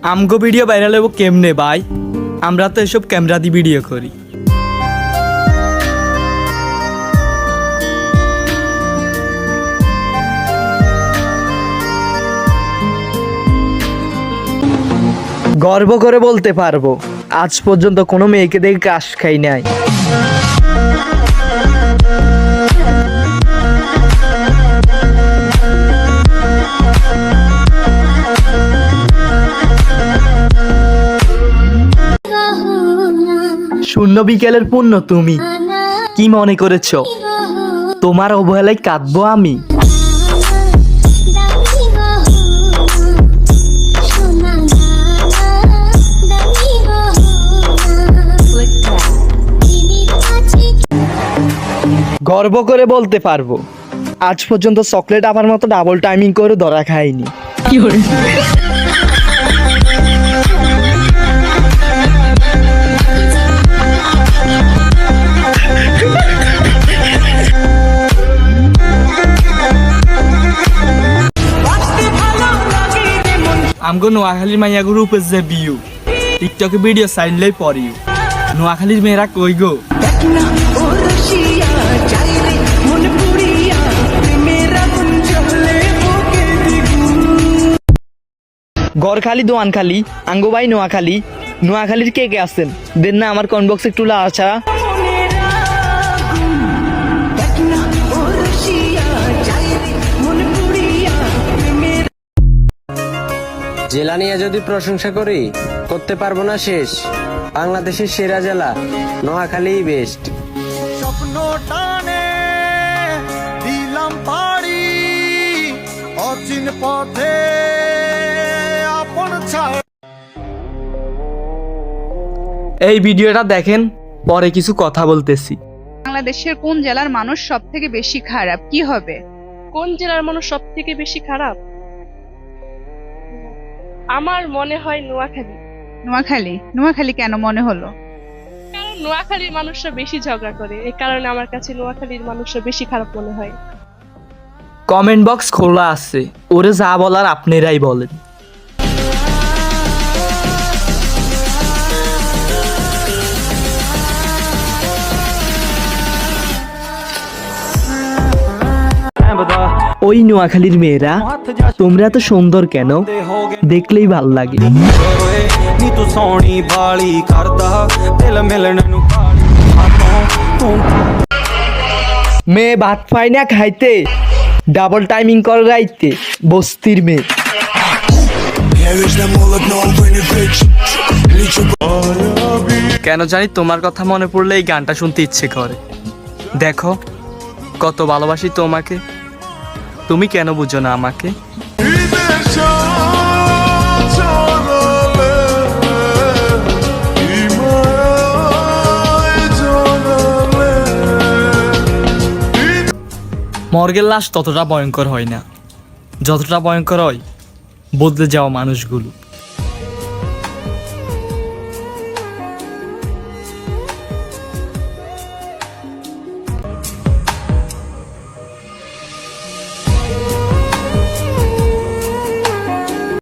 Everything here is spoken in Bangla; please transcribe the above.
আমগো ভিডিও ভাইরাল হবো কেমনে ভাই? আমরা তো এসব ক্যামেরা দিয়ে ভিডিও করি। গর্ব করে বলতে পারবো আজ পর্যন্ত কোনো মেয়েকে দেখে কাশ খাই নাই। শূন্য বিকেলের পুণ্য তুমি কি মনে করেছ তোমার অবহেলায় কাঁদবো আমি? গর্ব করে বলতে পারবো আজ পর্যন্ত চকলেট আমার মতো ডাবল টাইমিং করে ধরা খাইনি। আমগো নোয়াখালীর মাইয়াগুর উপর যে বিউ টিকটকে ভিডিও চাইলেই পরিও। নোয়াখালীর মেয়েরা কই গো? গড়খালি দোয়ানখালি আঙ্গুবাই নোয়াখালী। নোয়াখালীর কে কে আছেন দেন না আমার কমেন্ট বক্সে একটু আশা। জেলা নিয়ে যদি প্রশংসা করি করতে পারবো না শেষ। বাংলাদেশের সেরা জেলা নোয়াখালীই বেস্ট। স্বপ্ন টানে দিলাম পাড়ি অচিন পথে আপন ছাড়। এই ভিডিওটা দেখেন পরে কিছু কথা বলতেছি। বাংলাদেশের কোন জেলার মানুষ সব থেকে বেশি খারাপ? কি হবে? কোন জেলার মানুষ সব থেকে বেশি খারাপ? আমার মনে হয় নোয়াখালী। নোয়াখালী? নোয়াখালী কেন মনে হলো? কারণ নোয়াখালীর মানুষরা বেশি ঝগড়া করে, এই কারণে আমার কাছে নোয়াখালীর মানুষরা বেশি খারাপ মনে হয়। কমেন্ট বক্স খোলা আছে, ওরে যা বলার আপনারাই বলেন। ওই নোয়াখালীর মেয়েরা তোমরা এত সুন্দর কেন? দেখলেই ভাল লাগে। মেয়ে ভাত পায় না খাইতে, ডাবল টাইমিং করে রাইতে বস্তির মেয়ে। কেন জানি তোমার কথা মনে পড়লে এই গানটা শুনতে ইচ্ছে করে। দেখো কত ভালোবাসি তোমাকে, তুমি কেন বুঝো না আমাকে? মর্গের লাশ ততটা ভয়ঙ্কর হয় না যতটা ভয়ঙ্কর হয় বদলে যাওয়া মানুষগুলো।